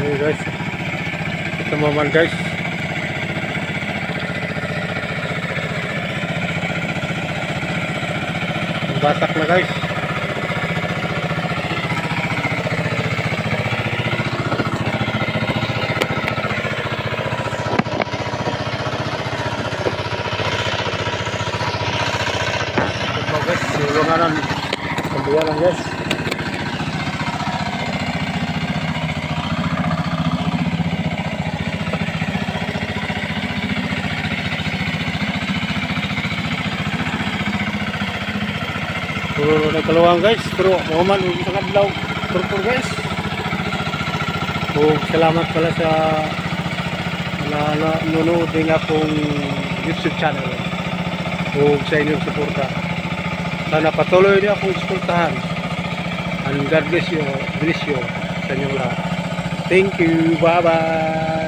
Okay guys, ito naman guys, basak na guys. Ito guys, silunganan, kambiyan lang guys. Puro na kaluwang guys, pero maman sa kadlaw purpur guys. Salamat pala sa nanonood din akong YouTube channel sa inyong suporta. Sana patuloy niyo akong suportahan. And God bless you sa inyong lahat. Thank you, bye bye.